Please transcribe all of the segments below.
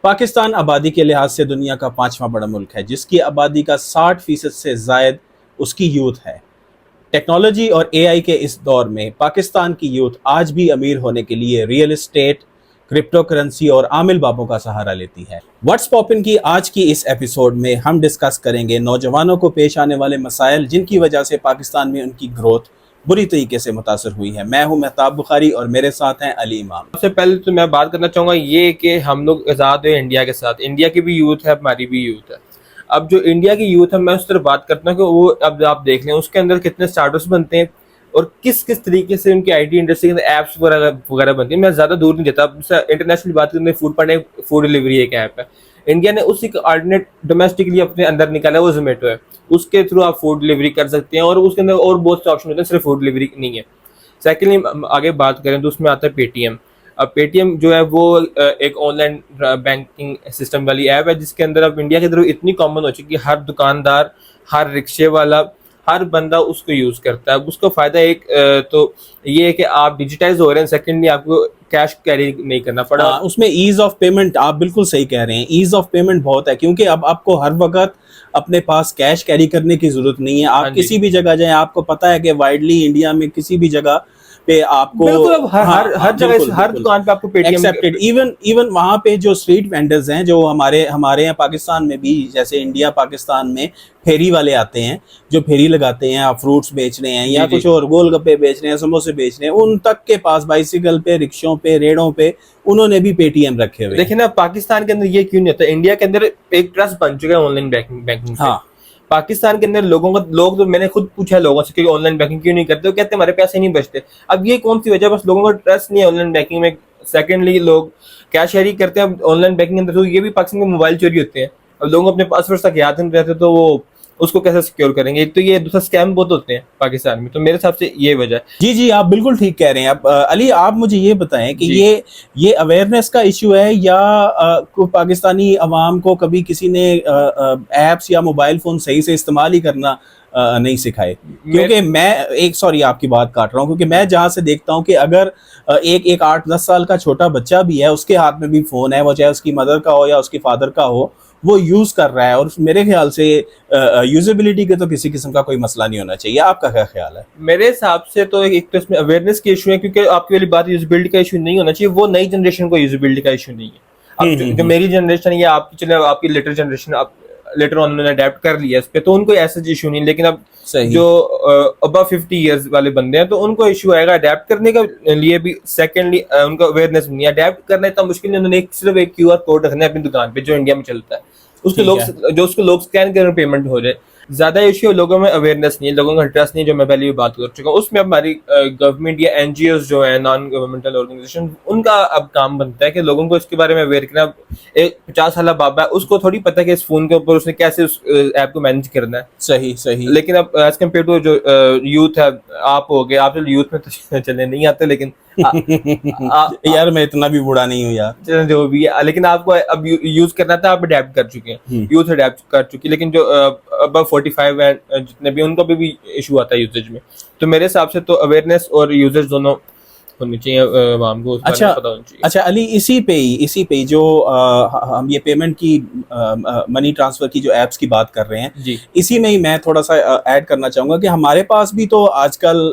پاکستان آبادی کے لحاظ سے دنیا کا 5واں بڑا ملک ہے، جس کی آبادی کا 60% سے زائد اس کی یوتھ ہے۔ ٹیکنالوجی اور اے آئی کے اس دور میں پاکستان کی یوتھ آج بھی امیر ہونے کے لیے ریئل اسٹیٹ، کرپٹو کرنسی اور عامل بابوں کا سہارا لیتی ہے۔ واٹس پاپن کی آج کی اس ایپیسوڈ میں ہم ڈسکس کریں گے نوجوانوں کو پیش آنے والے مسائل جن کی وجہ سے پاکستان میں ان کی گروتھ بری طریقے سے متاثر ہوئی ہے۔ میں ہوں مہتاب بخاری اور میرے ساتھ ہیں علی امام۔ سب سے پہلے تو میں بات کرنا چاہوں گا یہ کہ ہم لوگ آزاد ہوئے انڈیا کے ساتھ، انڈیا کی بھی یوتھ ہے، ہماری بھی یوتھ ہے۔ اب جو انڈیا کی یوتھ ہے میں اس طرح بات کرتا ہوں کہ وہ اب آپ دیکھ لیں اس کے اندر کتنے اسٹارٹ اپس بنتے ہیں اور کس طریقے سے ان کی آئی ٹی انڈسٹری کے اندر ایپس وغیرہ بنتی ہیں۔ میں زیادہ دور نہیں دیتا، انٹرنیشنل بات کریں فوڈ پانڈا، فوڈ ڈلیوری ایک ایپ ہے، انڈیا نے اسی کا آلٹرنیٹ ڈومیسٹکلی اپنے اندر نکالا، وہ زومیٹو ہے۔ اس کے تھرو آپ فوڈ ڈلیوری کر سکتے ہیں اور اس کے اندر اور بہت سے آپشن ہوتے ہیں، صرف فوڈ ڈلیوری نہیں ہے۔ سیکنڈلی آگے بات کریں تو اس میں آتا ہے پے ٹی ایم۔ اب پے ٹی ایم جو ہے وہ ایک آن لائن بینکنگ سسٹم والی ایپ ہے جس کے اندر اب انڈیا کے اندر اتنی کامن ہو چکی ہے، ہر دکاندار، ہر رکشے والا، ہر بندہ اس کو یوز کرتا ہے۔ اب اس کا فائدہ ایک تو یہ ہے کہ آپ ڈیجیٹائز ہو رہے ہیں، سیکنڈلی آپ کو کیش کیری نہیں کرنا پڑا۔ اس میں ایز آف پیمنٹ، آپ بالکل صحیح کہہ رہے ہیں، ایز آف پیمنٹ بہت ہے کیونکہ اب آپ کو ہر وقت اپنے پاس کیش کیری کرنے کی ضرورت نہیں ہے۔ آپ کسی بھی جگہ جائیں، آپ کو پتہ ہے کہ وائڈلی انڈیا میں کسی بھی جگہ پہ آپ کو ہر جگہ ہر دکان پہ آپ کو پے ٹی ایم، ایون وہاں پہ جو اسٹریٹ وینڈرز ہیں جو ہمارے یہاں پاکستان میں بھی، جیسے انڈیا پاکستان میں پھیری والے آتے ہیں جو پھیری لگاتے ہیں، آپ فروٹس بیچ رہے ہیں یا کچھ اور گول گپے بیچ رہے ہیں، سموسے بیچ رہے ہیں، ان تک کے پاس بائیسیکل پہ، رکشوں پہ، ریڑوں پہ انہوں نے بھی پے ٹی ایم رکھے ہوئے۔ دیکھیں نا پاکستان کے اندر یہ کیوں نہیں ہوتا؟ انڈیا کے اندر ایک ٹرسٹ بن چکا ہے آن لائن بینکنگ۔ ہاں، پاکستان کے اندر لوگ تو میں نے خود پوچھا لوگوں سے کہ آن لائن بینکنگ کیوں نہیں کرتے، وہ کہتے ہیں ہمارے پیسے نہیں بچتے۔ اب یہ کون سی وجہ؟ بس لوگوں کا ٹرسٹ نہیں ہے آن لائن بینکنگ میں۔ سیکنڈلی لوگ کیش کیری کرتے ہیں آن لائن بینکنگ اندر، تو یہ بھی پاکستان کے موبائل چوری ہوتے ہیں۔ اب لوگوں اپنے پاسورڈ تک یاد نہیں رہتے تو وہ اس کو کیسے سیکیور کریں گے؟ تو یہ دوسرا اسکیم بہت ہوتے ہیں پاکستان میں، تو میرے حساب سے یہ وجہ ہے۔ جی آپ بالکل ٹھیک کہہ رہے ہیں۔ اب علی آپ مجھے یہ بتائیں کہ یہ اویئرنیس کا ایشو ہے یا پاکستانی عوام کو کبھی کسی نے ایپس یا موبائل فون صحیح سے استعمال ہی کرنا نہیں سکھائے؟ کیونکہ میں آپ کی بات کاٹ رہا ہوں، کیونکہ میں جہاں سے دیکھتا ہوں کہ اگر ایک 8-10 سال کا چھوٹا بچہ بھی ہے، اس کے ہاتھ میں بھی فون ہے، وہ چاہے اس کی مدر کا ہو یا اس کی فادر کا ہو، وہ یوز کر رہا ہے، اور میرے خیال سے یوزیبلٹی کے تو کسی قسم کا کوئی مسئلہ نہیں ہونا چاہیے۔ آپ کا کیا خیال ہے؟ میرے حساب سے تو ایک تو اس میں اویئرنیس کے ایشو ہے، کیونکہ آپ کی والی بات یوزیبلٹی کا ایشو نہیں ہونا چاہیے، وہ نئی جنریشن کو یوزیبلٹی کا ایشو نہیں ہے۔ اب جو میری جنریشن ہے یا آپ کی، چلے آپ کی لیٹر جنریشن، لیٹر آن انہوں نے اڈیپٹ کر لیا اس پہ، تو ان کو ایسا ایشو نہیں۔ لیکن اب جو ابو 50 ایئرز والے بندے ہیں تو ان کو ایشو آئے گا اڈیپٹ کرنے کا لیے بھی۔ سیکنڈلی ان کا اویئرنیس نہیں ہے، اڈیپٹ کرنا اتنا مشکل نہیں، انہوں نے صرف ایک QR کوڈ رکھنا ہے اپنی دکان پہ جو انڈیا میں چلتا ہے، اس کو لوگ اسکین کریں پیمنٹ ہو جائے۔ زیادہ ایشو لوگوں میں اویئرنیس نہیں ہے، لوگوں کا انٹرسٹ نہیں ہے، جو میں پہلے بھی بات کر چکا ہوں۔ اس میں ہماری گورنمنٹ یا NGOs جو ہیں، نان گورنمنٹل آرگنائزیشن، ان کا اب کام بنتا ہے کہ لوگوں کو اس کے بارے میں اویئر کرنا۔ ایک 50 سالہ بابا ہے، اس کو تھوڑی پتہ کہ اس فون کے اوپر اس نے کیسے اس ایپ کو مینیج کرنا ہے۔ صحیح۔ لیکن اب ایز کمپیئر ٹو جو یوتھ ہے، آپ ہو گئے، آپ یوتھ میں تو چلے نہیں آتے، لیکن یار میں اتنا بھی بوڑھا نہیں ہوں یار، جو بھی ہے، لیکن آپ کو اب یوز کرنا تھا، آپ اڈیپٹ کر چکے ہیں، یوتھ اڈیپٹ کر چکی۔ لیکن جو ابو 45 ہیں جتنے بھی، ان کو بھی ایشو آتا ہے یوزیج میں۔ تو میرے حساب سے تو اویئرنیس اور یوزیج دونوں ہونی چاہیے عوام کو، پتہ ہونا چاہیے۔ اچھا علی، اسی پہ ہی جو ہم یہ پیمنٹ کی، منی ٹرانسفر کی جو ایپس کی بات کر رہے ہیں، اسی میں ہی میں تھوڑا سا ایڈ کرنا چاہوں گا کہ ہمارے پاس بھی تو آج کل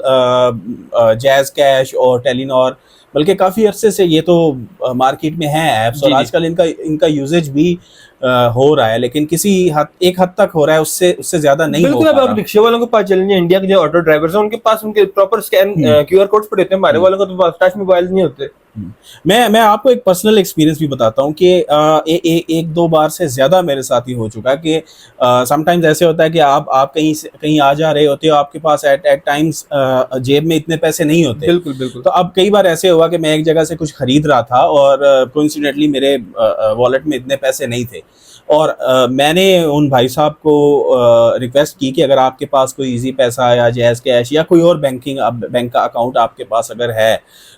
جیز کیش اور ٹیلینور، بلکہ کافی عرصے سے یہ تو مارکیٹ میں ہیں ایپس، اور آج کل ان کا یوزیج بھی ہو رہا ہے، لیکن ایک حد تک ہو رہا ہے، اس سے زیادہ نہیں ہو رہا۔ بالکل، اب رکشے والوں کے پاس چلیں، انڈیا کے جو آٹو ڈرائیورز ہیں ان کے پاس ان کے پراپر اسکین QR کوڈز پڑے ہوتے ہیں، ہمارے والوں کو تو ٹچ موبائل نہیں ہوتے۔ میں آپ کو ایک پرسنل ایکسپیرینس بھی بتاتا ہوں کہ 1-2 بار سے زیادہ میرے ساتھ ہی ہو چکا کہ سم ٹائمز ایسے ہوتا ہے کہ آپ کہیں آ جا رہے ہوتے ہو، آپ کے پاس ایٹ ٹائمز جیب میں اتنے پیسے نہیں ہوتے۔ بالکل۔ تو اب کئی بار ایسے ہوا کہ میں ایک جگہ سے کچھ خرید رہا تھا اور کوئنسیڈنٹلی میرے والیٹ میں اتنے پیسے نہیں تھے، اور میں نے ان بھائی صاحب کو ریکویسٹ کی کہ اگر آپ کے پاس کوئی ایزی پیسہ یا جیز کیش یا کوئی اور بینک کا اکاؤنٹ آپ کے پاس اگر ہے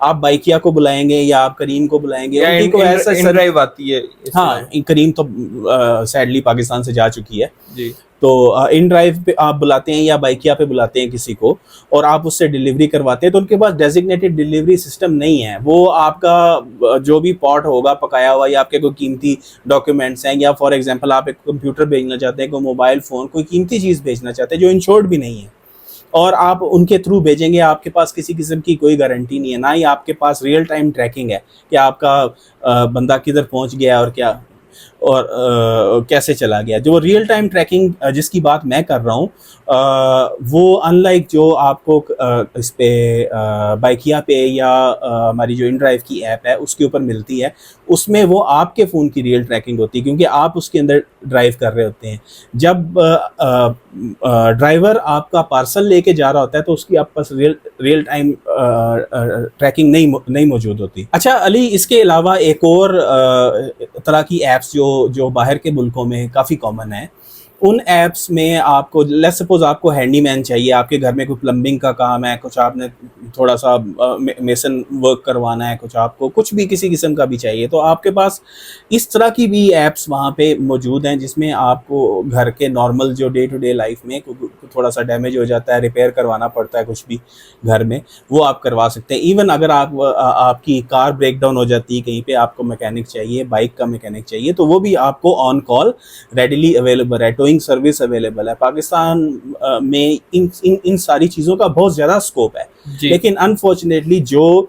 آپ بائکیا کو بلائیں گے یا آپ کریم کو بلائیں گے, ان کی کوئی ایسا ان ڈرائیو آتی ہے. ہاں کریم تو سیڈلی پاکستان سے جا چکی ہے, جی تو ان ڈرائیو پہ آپ بلاتے ہیں یا بائکیا پہ بلاتے ہیں کسی کو اور آپ اس سے ڈیلیوری کرواتے ہیں, تو ان کے پاس ڈیزگنیٹڈ ڈیلیوری سسٹم نہیں ہے. وہ آپ کا جو بھی پاٹ ہوگا پکایا ہوا, یا آپ کے کوئی قیمتی ڈاکیومنٹس ہیں, یا فار ایگزامپل آپ ایک کمپیوٹر بھیجنا چاہتے ہیں, کوئی موبائل فون, کوئی قیمتی چیز بھیجنا چاہتے ہیں جو انشورڈ بھی نہیں ہے, اور آپ ان کے تھرو بھیجیں گے, آپ کے پاس کسی قسم کی کوئی گارنٹی نہیں ہے, نہ ہی آپ کے پاس ریئل ٹائم ٹریکنگ ہے کہ آپ کا بندہ کدھر پہنچ گیا اور کیا اور کیسے چلا گیا. جو ریئل ٹائم ٹریکنگ جس کی بات میں کر رہا ہوں, وہ ان لائک جو آپ کو اس پہ بائکیا پہ یا ہماری جو ان ڈرائیو کی ایپ ہے اس کے اوپر ملتی ہے, اس میں وہ آپ کے فون کی ریئل ٹریکنگ ہوتی ہے, کیونکہ آپ اس کے اندر ڈرائیو کر رہے ہوتے ہیں. جب ڈرائیور آپ کا پارسل لے کے جا رہا ہوتا ہے تو اس کی آپ پاس ریئل ٹائم ٹریکنگ نہیں موجود ہوتی. اچھا علی, اس کے علاوہ ایک اور طرح کی ایپس جو باہر کے ملکوں میں کافی کامن ہیں, ان ایپس میں آپ کو لیٹس سپوز آپ کو ہینڈی مین چاہیے, آپ کے گھر میں کوئی پلمبنگ کا کام ہے, کچھ آپ نے تھوڑا سا میسن ورک کروانا ہے, کچھ آپ کو کچھ بھی کسی قسم کا بھی چاہیے, تو آپ کے پاس اس طرح کی بھی ایپس وہاں پہ موجود ہیں جس میں آپ کو گھر کے نارمل جو ڈے ٹو ڈے لائف میں تھوڑا سا ڈیمیج ہو جاتا ہے, ریپیئر کروانا پڑتا ہے کچھ بھی گھر میں, وہ آپ کروا سکتے ہیں. ایون اگر آپ کی کار بریک ڈاؤن ہو جاتی ہے کہیں پہ, آپ کو میکینک چاہیے, بائک کا میکینک چاہیے, تو وہ بھی آپ کو آن کال ریڈیلی اویلیبل ہے, ٹوئنگ سروس اویلیبل ہے. پاکستان میں ان ساری چیزوں کا بہت زیادہ اسکوپ ہے, لیکن انفارچونیٹلی جو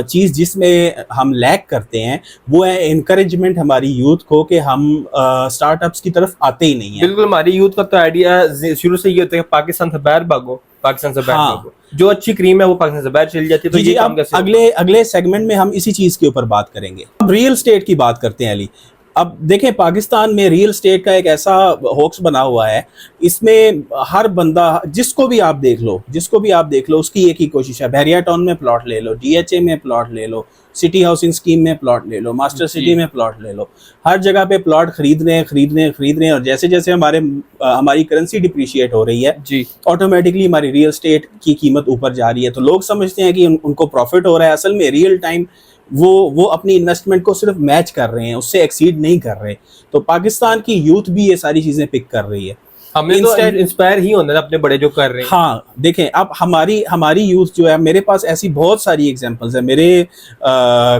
چیز جس میں ہم لیک کرتے ہیں وہ ہے انکریجمنٹ ہماری یوتھ کو, کہ ہم اسٹارٹ اپس کی طرف آتے ہی نہیں ہیں. بالکل, ہماری یوتھ کا تو آئیڈیا شروع سے یہ ہوتا ہے کہ پاکستان سے باہر بھاگو, پاکستان سے باہر بھاگو, جو اچھی کریم ہے وہ پاکستان سے باہر چلی جاتی ہے. تو یہ کام کیسے اگلے سیگمنٹ میں ہم اسی چیز کے اوپر بات کریں گے. اب ریئل اسٹیٹ کی بات کرتے ہیں علی. اب دیکھیں پاکستان میں ریئل اسٹیٹ کا ایک ایسا ہوکس بنا ہوا ہے, اس میں ہر بندہ جس کو بھی آپ دیکھ لو اس کی ایک ہی کوشش ہے, بحریہ ٹاؤن میں پلاٹ لے لو, ڈی ایچ اے میں پلاٹ لے لو, سٹی ہاؤسنگ اسکیم میں پلاٹ لے لو, ماسٹر سٹی میں پلاٹ لے لو, ہر جگہ پہ پلاٹ خرید رہے ہیں. اور جیسے جیسے ہماری کرنسی ڈپریشیٹ ہو رہی ہے, جی آٹومیٹکلی ہماری ریئل اسٹیٹ کی قیمت اوپر جا رہی ہے. تو لوگ سمجھتے ہیں کہ ان کو پروفٹ ہو رہا ہے, اصل میں ریئل ٹائم وہ اپنی انویسٹمنٹ کو صرف میچ کر رہے ہیں, اس سے ایکسیڈ نہیں کر رہے. تو پاکستان کی یوتھ بھی یہ ساری چیزیں پک کر رہی ہے. ہم نے تو انسپائر ہی ہونا ہے اپنے بڑے جو کر رہے ہیں. ہاں دیکھیں, اب ہماری یوتھ جو ہے, میرے پاس ایسی بہت ساری ایگزامپلز ہیں. میرے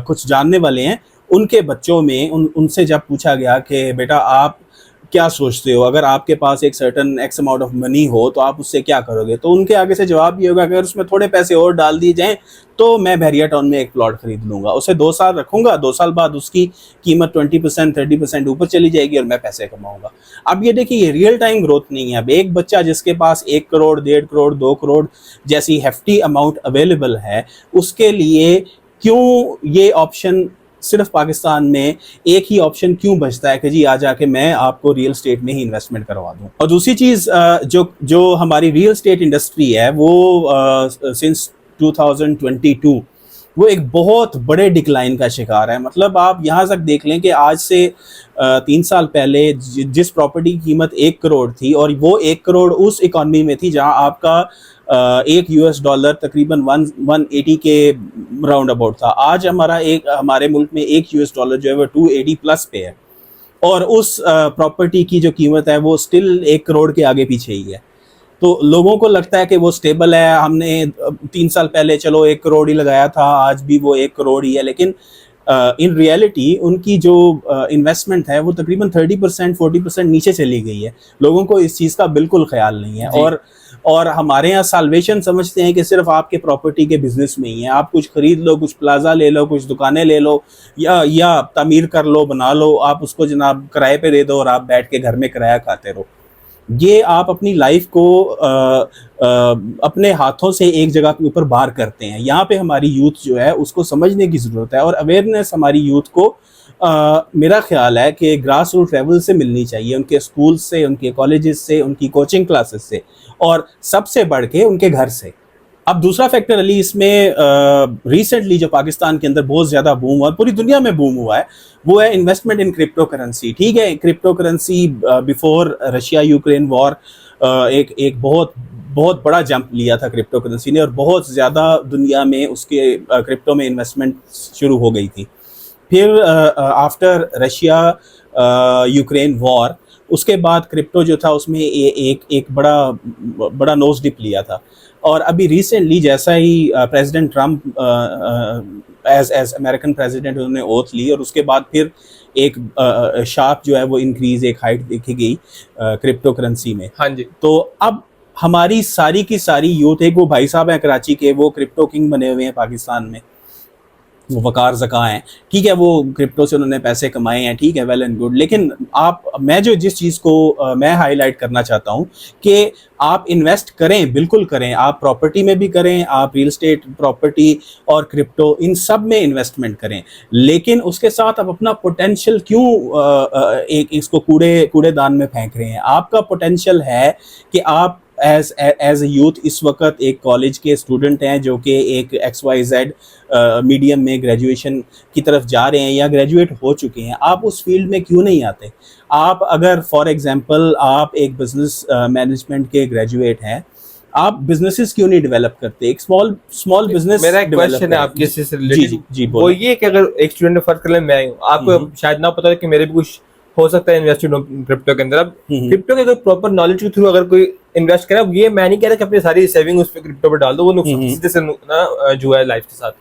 کچھ جاننے والے ہیں, ان کے بچوں میں ان سے جب پوچھا گیا کہ بیٹا آپ کیا سوچتے ہو, اگر آپ کے پاس ایک certain x amount of money ہو تو آپ اس سے کیا کرو گے, تو ان کے آگے سے جواب یہ ہوگا کہ اگر اس میں تھوڑے پیسے اور ڈال دیے جائیں تو میں بحریہ ٹاؤن میں ایک پلاٹ خرید لوں گا, اسے 2 سال رکھوں گا, 2 سال بعد اس کی قیمت 20% 30% اوپر چلی جائے گی اور میں پیسے کماؤں گا. اب یہ دیکھیے, یہ ریئل ٹائم گروتھ نہیں ہے. اب ایک بچہ جس کے پاس 1 کروڑ 1.5 کروڑ 2 کروڑ جیسی ہیفٹی اماؤنٹ اویلیبل ہے, اس کے لیے کیوں یہ آپشن صرف پاکستان میں ایک ہی آپشن کیوں بچتا ہے کہ جی آ جا کے میں آپ کو ریئل اسٹیٹ میں ہی انویسٹمنٹ کروا دوں. اور دوسری چیز جو ہماری ریئل اسٹیٹ انڈسٹری ہے, وہ سنس 2022 وہ ایک بہت بڑے ڈکلائن کا شکار ہے. مطلب آپ یہاں تک دیکھ لیں کہ آج سے 3 سال پہلے جس پراپرٹی کی قیمت 1 کروڑ تھی, اور وہ 1 کروڑ اس اکانومی میں تھی جہاں آپ کا $1 تقریباً 180 کے راؤنڈ اباؤٹ تھا. آج ہمارے ملک میں $1 جو ہے وہ 280 پلس پہ ہے, اور اس پراپرٹی کی جو قیمت ہے وہ سٹل 1 کروڑ کے آگے پیچھے ہی ہے. تو لوگوں کو لگتا ہے کہ وہ سٹیبل ہے, ہم نے 3 سال پہلے چلو 1 کروڑ ہی لگایا تھا, آج بھی وہ 1 کروڑ ہی ہے, لیکن ان ریئلٹی ان کی جو انویسٹمنٹ ہے وہ تقریباً 30% 40% نیچے چلی گئی ہے. لوگوں کو اس چیز کا بالکل خیال نہیں ہے. اور ہمارے یہاں سالویشن سمجھتے ہیں کہ صرف آپ کے پراپرٹی کے بزنس میں ہی ہے, آپ کچھ خرید لو, کچھ پلازا لے لو, کچھ دکانیں لے لو, یا تعمیر کر لو, بنا لو, آپ اس کو جناب کرائے پہ دے دو اور آپ بیٹھ کے گھر میں کرایہ کھاتے رہو. یہ آپ اپنی لائف کو اپنے ہاتھوں سے ایک جگہ کے اوپر بار کرتے ہیں. یہاں پہ ہماری یوتھ جو ہے اس کو سمجھنے کی ضرورت ہے, اور اویئرنیس ہماری یوتھ کو میرا خیال ہے کہ گراس روٹ لیول سے ملنی چاہیے, ان کے اسکول سے, ان کے کالجز سے, ان کی کوچنگ کلاسز سے, اور سب سے بڑھ کے ان کے گھر سے. اب دوسرا فیکٹر علی اس میں ریسنٹلی جو پاکستان کے اندر بہت زیادہ بوم ہوا, پوری دنیا میں بوم ہوا ہے, وہ ہے انویسٹمنٹ ان کرپٹو کرنسی. ٹھیک ہے, crypto currency before Russia Ukraine war ایک بہت بہت بڑا جمپ لیا تھا کرپٹو کرنسی نے, اور بہت زیادہ دنیا میں اس کے کرپٹو میں انویسٹمنٹ شروع ہو گئی تھی. پھر آفٹر رشیا یوکرین وار, اس کے بعد کرپٹو جو تھا اس میں ایک بڑا نوز ڈپ لیا تھا. اور ابھی ریسنٹلی جیسا ہی president Trump as American president انہوں نے اوتھ لی, اور اس کے بعد پھر ایک شارپ جو ہے وہ انکریز, ایک ہائٹ دیکھی گئی کرپٹو کرنسی میں. ہاں جی. تو اب ہماری ساری کی ساری یوتھ, ایک وہ بھائی صاحب ہیں کراچی کے, وہ کرپٹو کنگ بنے ہوئے ہیں پاکستان میں, وہ وقار زکا ہیں, ٹھیک ہے, وہ کرپٹو سے انہوں نے پیسے کمائے ہیں, ٹھیک ہے, ویل اینڈ گڈ. لیکن میں جس چیز کو میں ہائی لائٹ کرنا چاہتا ہوں کہ آپ انویسٹ کریں, بالکل کریں, آپ پراپرٹی میں بھی کریں, آپ ریل اسٹیٹ, پراپرٹی اور کرپٹو ان سب میں انویسٹمنٹ کریں, لیکن اس کے ساتھ آپ اپنا پوٹینشیل کیوں اس کو کوڑے دان میں پھینک رہے ہیں؟ آپ کا پوٹینشیل ہے کہ آپ ایز اے یوتھ اس وقت ایک کالج کے اسٹوڈنٹ ہیں جو کہ ایک XYZ میڈیم میں گریجویشن کی طرف جا رہے ہیں یا گریجویٹ ہو چکے ہیں, آپ اس فیلڈ میں کیوں نہیں آتے؟ آپ اگر فار ایگزامپل آپ ایک بزنس مینجمنٹ کے گریجویٹ ہیں, آپ بزنسز کیوں نہیں ڈیولپ کرتے؟ ایک اسمال بزنس. میرا ایک کوشچن ہے آپ کے سے ریلیٹڈ, جی وہ یہ کہ اگر ایک اسٹوڈنٹ نے فرض کر لیں میں ہوں, آپ کو شاید نہ پتا کہ میرے بھی کچھ ہو سکتا ہے انویسٹمنٹ کرپٹو کے اندر. اب کرپٹو کے پراپر نالج کے تھرو اگر کوئی انویسٹ کرے, اب یہ میں نہیں کہہ رہا کہ اپنی ساری سیونگ اس پہ کرپٹو پہ ڈال دو, وہ نقصان سے جو ہے لائف کے ساتھ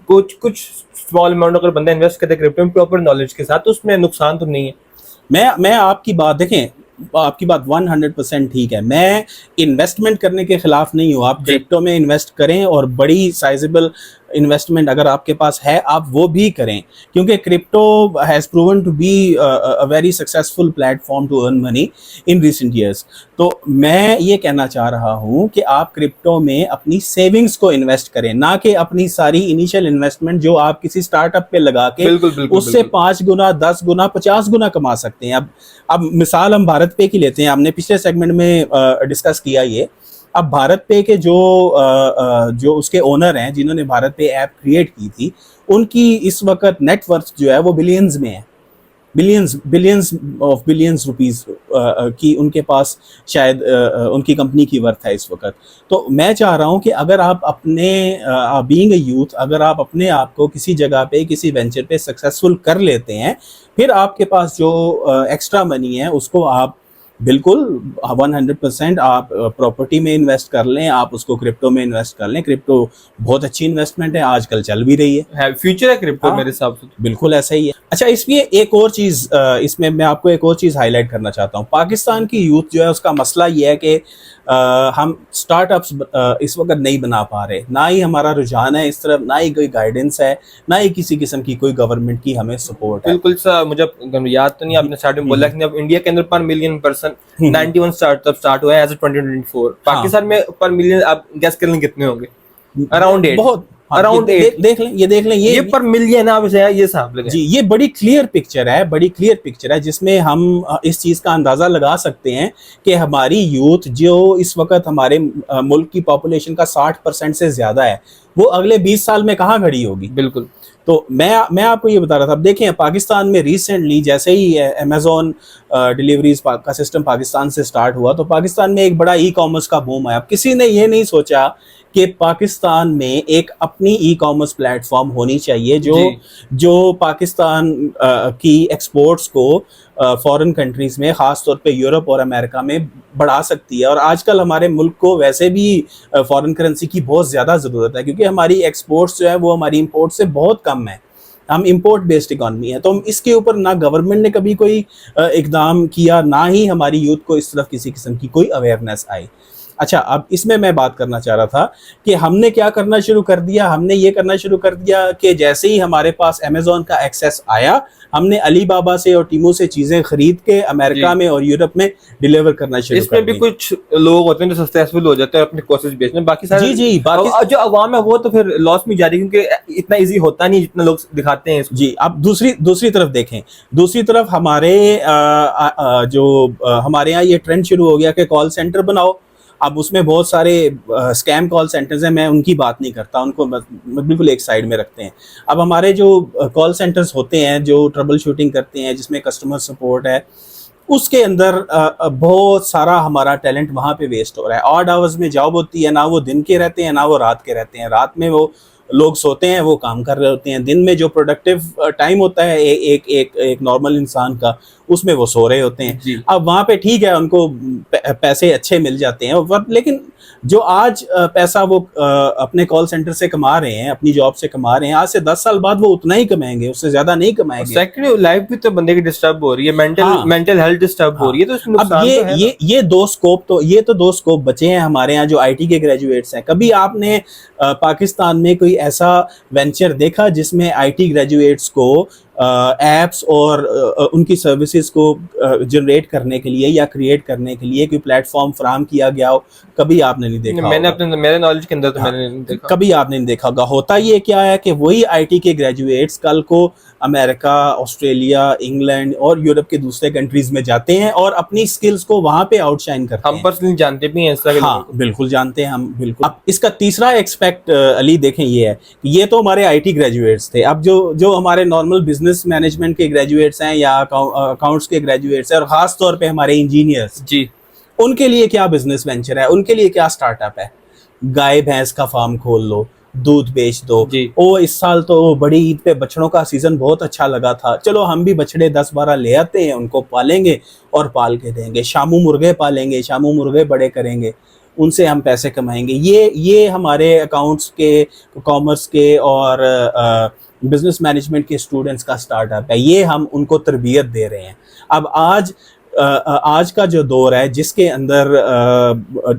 کچھ اسمال اماؤنٹ اگر بندہ انویسٹ کرے کرپٹو میں پراپر نالج کے ساتھ, تو اس میں نقصان تو نہیں ہے. میں آپ کی بات دیکھیں, آپ کی بات 100% ٹھیک ہے, میں انویسٹمنٹ کرنے کے خلاف نہیں ہوں, آپ کرپٹو میں انویسٹ کریں, اور بڑی سائزیبل انویسٹمنٹ اگر آپ کے پاس ہے آپ وہ بھی کریں, کیونکہ crypto has proven to be a very successful platform to earn money in recent years. تو میں یہ کہنا چاہ رہا ہوں کہ آپ کرپٹو میں اپنی سیونگز کو انویسٹ کریں, نہ کہ اپنی ساری انیشیل انویسٹمنٹ جو آپ کسی اسٹارٹ اپ پہ لگا کے اس سے 5 گنا 10 گنا 50 گنا کما سکتے ہیں. اب مثال ہم بھارت پے کی لیتے ہیں, ہم نے پچھلے سیگمنٹ میں ڈسکس کیا یہ. اب بھارت پے کے جو اس کے اونر ہیں جنہوں نے بھارت پے ایپ کریٹ کی تھی, ان کی اس وقت نیٹ ورتھ جو ہے وہ بلینز میں ہے, بلینز روپیز کی ان کے پاس شاید ان کی کمپنی کی ورتھ ہے اس وقت. تو میں چاہ رہا ہوں کہ اگر آپ اپنے بینگ اے یوتھ, اگر آپ اپنے آپ کو کسی جگہ پہ کسی وینچر پہ سکسیزفل کر لیتے ہیں, پھر آپ کے پاس جو ایکسٹرا منی ہے اس کو آپ بالکل 100% آپ پراپرٹی میں انویسٹ کر لیں, آپ اس کو کرپٹو میں انویسٹ کر لیں. کرپٹو بہت اچھی انویسٹمنٹ ہے, آج کل چل بھی رہی ہے, فیوچر ہے کرپٹو میرے حساب سے. بالکل ایسا ہی ہے. اچھا, اس میں ایک اور چیز, اس میں آپ کو ایک اور چیز ہائی لائٹ کرنا چاہتا ہوں. پاکستان کی یوتھ جو ہے اس کا مسئلہ یہ ہے کہ ہم اسٹارٹ اپس اس وقت نہیں بنا پا رہے, نہ ہی ہمارا رجحان ہے اس طرف, نہ ہی کوئی گائیڈنس ہے, نہ ہی کسی قسم کی کوئی گورنمنٹ کی ہمیں سپورٹ ہے. بالکل سر, مجھے یاد تو نہیں, آپ نے اسٹارٹ میں بولا کہ اب انڈیا کے اندر پر million person 91 start up start ہوا ہے ایز اے 2024. پاکستان میں پر ملین آپ گیس کر لیں کتنے ہوں گے؟ اراؤنڈ 8. بہت اراؤنڈ 8. دیکھ لیں یہ پر ملین آپ اسے یہ صاحب لگے. جی, یہ بڑی کلیئر پکچر ہے جس میں ہم اس چیز کا اندازہ لگا سکتے ہیں کہ ہماری یوتھ جو اس وقت ہمارے ملک کی پاپولیشن کا 60% سے زیادہ ہے, وہ اگلے 20 سال میں کہاں کھڑی ہوگی؟ بالکل. تو میں آپ کو یہ بتا رہا تھا. اب دیکھیں پاکستان میں ریسنٹلی جیسے ہی امیزون ڈیلیوریز کا سسٹم پاکستان سے سٹارٹ ہوا, تو پاکستان میں ایک بڑا ای کامرس کا بوم آیا. کسی نے یہ نہیں سوچا کہ پاکستان میں ایک اپنی ای کامرس پلیٹ فارم ہونی چاہیے جو پاکستان کی ایکسپورٹس کو فورن کنٹریز میں, خاص طور پہ یورپ اور امریکہ میں بڑھا سکتی ہے. اور آج کل ہمارے ملک کو ویسے بھی فورن کرنسی کی بہت زیادہ ضرورت ہے, کیونکہ ہماری ایکسپورٹس جو ہے وہ ہماری امپورٹ سے بہت کم ہے, ہم امپورٹ بیسڈ اکانومی ہے. تو اس کے اوپر نہ گورنمنٹ نے کبھی کوئی اقدام کیا, نہ ہی ہماری یوتھ کو اس طرف کسی قسم کی کوئی اویئرنیس آئی. اچھا, اب اس میں بات کرنا چاہ رہا تھا کہ ہم نے کیا کرنا شروع کر دیا. ہم نے یہ کرنا شروع کر دیا کہ جیسے ہی ہمارے پاس امیزون کا ایکسیس آیا, ہم نے علی بابا سے اور ٹیمو سے چیزیں خرید کے امریکہ میں اور یورپ میں ڈیلیور کرنا شروع کر دی. اس میں بھی کچھ لوگ ہوتے ہیں جو سکسیسفل ہو جاتے ہیں اپنے کورسز بیچنے, باقی سارے باقی جو عوام ہے وہ تو پھر لاس میں جا رہی ہے, کیونکہ اتنا ایزی ہوتا نہیں جتنا لوگ دکھاتے ہیں. جی, اب دوسری طرف دیکھیں, دوسری طرف ہمارے ہمارے یہاں یہ ٹرینڈ شروع ہو گیا کہ کال سینٹر بناؤ. اب اس میں بہت سارے اسکیم کال سینٹرز ہیں, میں ان کی بات نہیں کرتا, ان کو بالکل ایک سائڈ میں رکھتے ہیں. اب ہمارے جو کال سینٹرز ہوتے ہیں جو ٹربل شوٹنگ کرتے ہیں, جس میں کسٹمر سپورٹ ہے, اس کے اندر بہت سارا ہمارا ٹیلنٹ وہاں پہ ویسٹ ہو رہا ہے. آڈ آورز میں جاب ہوتی ہے, نہ وہ دن کے رہتے ہیں نہ وہ رات کے رہتے ہیں. رات میں وہ لوگ سوتے ہیں, وہ کام کر رہے ہوتے ہیں. دن میں جو پروڈکٹیو ٹائم ہوتا ہے ایک نارمل انسان کا, اس میں وہ سو رہے ہوتے ہیں. جی. اب وہاں پہ ٹھیک ہے ان کو پیسے اچھے مل جاتے ہیں, لیکن جو آج پیسہ وہ اپنے کال سینٹر سے کما رہے ہیں, اپنی جاب سے کما رہے ہیں, آج سے 10 سال بعد وہ اتنا ہی کمائیں گے, اس سے زیادہ نہیں کمائیں گے. سیکنڈ لائف بھی تو بندے کی ڈسٹرب ہو رہی ہے, مینٹل ہیلتھ ڈسٹرب ہو رہی ہے, تو اس میں اب نقصان تو ہے. یہ دو سکوپ بچے ہیں ہمارے ہاں جو آئی ٹی کے گریجویٹس ہیں. کبھی آپ نے پاکستان میں کوئی ایسا وینچر دیکھا جس میں آئی ٹی گریجویٹس کو ایپس اور ان کی سروسز کو جنریٹ کرنے کے لیے یا کریٹ کرنے کے لیے کوئی پلیٹ فارم فراہم کیا گیا ہو؟ کبھی آپ نے نہیں دیکھا. میں نے اپنے میرے نالج کے اندر تو میں نے نہیں دیکھا. کبھی آپ نے نہیں دیکھا ہوگا. ہوتا یہ کیا ہے کہ وہی آئی ٹی کے گریجویٹس کل کو امریکہ, آسٹریلیا, انگلینڈ اور یورپ کے دوسرے کنٹریز میں جاتے ہیں اور اپنی سکلز کو وہاں پہ آؤٹ شائن کرتے ہیں. ہم پرسنلی جانتے بھی ہیں اس طرح. ہاں بالکل جانتے ہیں ہم, بالکل. اب اس کا تیسرا ایکسپیکٹ علی دیکھیں یہ ہے کہ یہ تو ہمارے آئی ٹی گریجویٹس تھے. اب جو ہمارے نارمل بزنس مینجمنٹ کے گریجویٹس ہیں یا اکاؤنٹس کے گریجویٹس ہیں, اور خاص طور پہ ہمارے انجینئرس, جی, ان کے لیے کیا بزنس وینچر ہے, ان کے لیے کیا اسٹارٹ اپ ہے؟ گائے بھینس کا فارم کھول لو, دودھ بیچ دو. جی. اس سال تو بڑی عید پہ بچڑوں کا سیزن بہت اچھا لگا تھا, چلو ہم بھی بچڑے 10-12 لے آتے ہیں, ان کو پالیں گے اور پال کے دیں گے. شامو مرغے پالیں گے, شامو مرغے بڑے کریں گے, ان سے ہم پیسے کمائیں گے. یہ ہمارے اکاؤنٹس کے, کامرس کے اور بزنس مینجمنٹ کے اسٹوڈنٹس کا اسٹارٹ اپ ہے. یہ ہم ان کو تربیت دے رہے ہیں. اب آج کا جو دور ہے جس کے اندر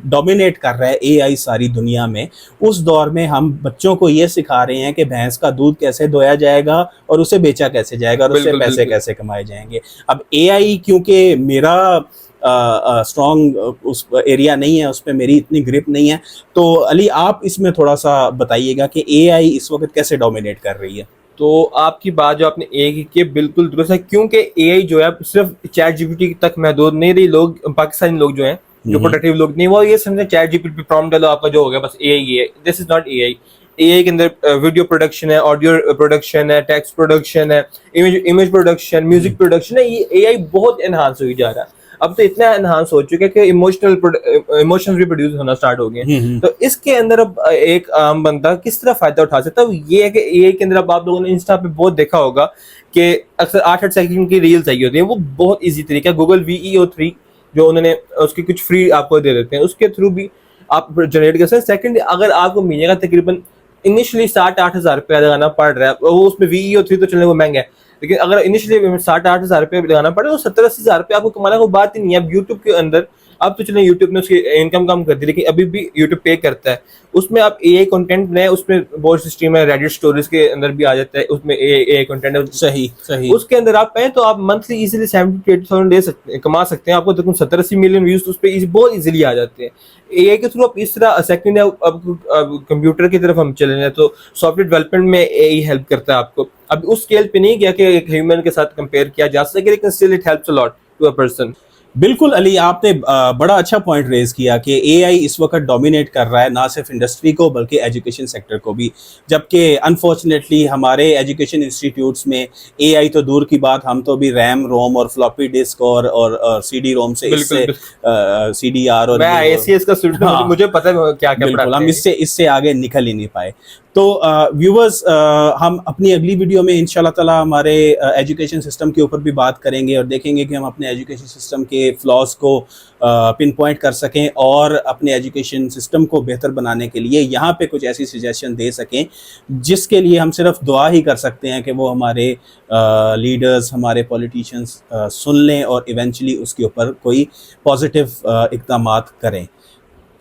ڈومینیٹ کر رہا ہے اے آئی ساری دنیا میں, اس دور میں ہم بچوں کو یہ سکھا رہے ہیں کہ بھینس کا دودھ کیسے دھویا جائے گا اور اسے بیچا کیسے جائے گا اور اس سے پیسے کیسے کمائے جائیں گے. اب اے آئی کیونکہ میرا اسٹرانگ اس ایریا نہیں ہے, اس پہ میری اتنی گرپ نہیں ہے, تو علی آپ اس میں تھوڑا سا بتائیے گا کہ اے آئی اس وقت کیسے ڈومینیٹ کر رہی ہے. تو آپ کی بات جو آپ نے اے آئی کی بالکل درست ہے, کیونکہ اے آئی جو ہے صرف چیٹ جی پی ٹی تک محدود نہیں رہی. لوگ پاکستانی لوگ جو ہیں, جو پروڈکٹیو لوگ نہیں, وہ یہ سمجھتے چیٹ جی پی ٹی پہ پرومپٹ ڈالو آپ کا جو ہو گیا بس اے آئی ہے. دس از ناٹ اے آئی. اے آئی کے اندر ویڈیو پروڈکشن ہے, آڈیو پروڈکشن ہے, ٹیکسٹ پروڈکشن ہے, امیج پروڈکشن, میوزک پروڈکشن ہے. یہ اے آئی بہت انہانس ہوئی جا رہا ہے. اب تو اتنا انہانس ہو چکا ہے کہ ایموشنل بھی پروڈیوس ہونا اسٹارٹ ہو گئے. تو اس کے اندر اب ایک عام بندہ کس طرح فائدہ اٹھا سکتا ہے, یہ ہے کہ اے آئی کے اندر اب آپ لوگوں نے انسٹا پہ بہت دیکھا ہوگا کہ اکثر 8-8 سیکنڈ کی ریل چاہیے ہوتی ہیں. وہ بہت ایزی طریقہ ہے. گوگل VEO3 جو انہوں نے اس کی کچھ فری آپ کو دے دیتے ہیں, اس کے تھرو بھی آپ جنریٹ کر سکتے ہیں. سیکنڈ اگر آپ کو ملے گا تقریباً انیشلی 7-8 ہزار روپیہ لگانا پڑ رہا ہے. وہ اس میں VEO3 تو چلنے وہ مہنگا ہے, لیکن اگر انیشلی 7-8 ہزار روپے لگانا پڑے تو 70-80 ہزار روپے آپ کو کمانا کو بات ہی نہیں ہے. اب یوٹیوب کے اندر اب تو چلیں یوٹیوب نے اس کی انکم کم کر دی, لیکن ابھی بھی یوٹیوب پے کرتا ہے. اس میں آپ اے آئی کنٹینٹ بنائیں, اس میں بہت سسٹم ہے, ریڈٹ اسٹوریز کے اندر بھی آ جاتا ہے, اس میں اے آئی کنٹینٹ ہے. صحیح. اس کے اندر آپ پائیں تو آپ منتھلی ایزیلی 70,000-80,000 دے سکتے ہیں, کما سکتے ہیں. آپ کو تقریباً 70-80 ملین ویوز اس پہ بہت ایزیلی آ جاتے ہیں. اے آئی کے تھرو آپ اس طرح سیکنڈ اب کمپیوٹر کی طرف ہم چلے ہیں تو سافٹ ویئر ڈیولپمنٹ میں اے آئی ہیلپ کرتا ہے آپ کو. اب اس اسکیل پہ نہیں گیا کہ ایک ہیومن کے ساتھ کمپیئر کیا جا سکے, لیکن still it helps a lot to a person. بالکل علی, آپ نے بڑا اچھا پوائنٹ ریز کیا کہ اے آئی اس وقت ڈومینیٹ کر رہا ہے نہ صرف انڈسٹری کو بلکہ ایجوکیشن سیکٹر کو بھی, جبکہ انفارچونیٹلی ہمارے ایجوکیشن انسٹیٹیوٹس میں اے آئی تو دور کی بات, ہم تو بھی ریم روم اور فلاپی ڈسک اور سی ڈی روم سے سی ڈی آر اور میں آئی سی ایس کا اسٹوڈنٹ ہوں, مجھے پتہ ہے کیا کیا بالکل, ہم اس سے آگے نکل ہی نہیں پائے. تو ویورز, ہم اپنی اگلی ویڈیو میں انشاءاللہ تعالی ہمارے ایجوکیشن سسٹم کے اوپر بھی بات کریں گے اور دیکھیں گے کہ ہم اپنے ایجوکیشن سسٹم کے فلاز کو پن پوائنٹ کر سکیں اور اپنے ایجوکیشن سسٹم کو بہتر بنانے کے لیے یہاں پہ کچھ ایسی سجیشن دے سکیں جس کے لیے ہم صرف دعا ہی کر سکتے ہیں کہ وہ ہمارے لیڈرز, ہمارے پولیٹیشینز سن لیں اور ایونچولی اس کے اوپر کوئی پازیٹیو اقدامات کریں.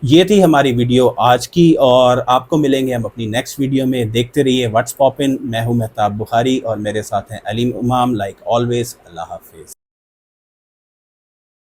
یہ تھی ہماری ویڈیو آج کی, اور آپ کو ملیں گے ہم اپنی نیکسٹ ویڈیو میں. دیکھتے رہیے واٹس پاپن. میں ہوں مہتاب بخاری اور میرے ساتھ ہیں علی امام. لائک آلویز, اللہ حافظ.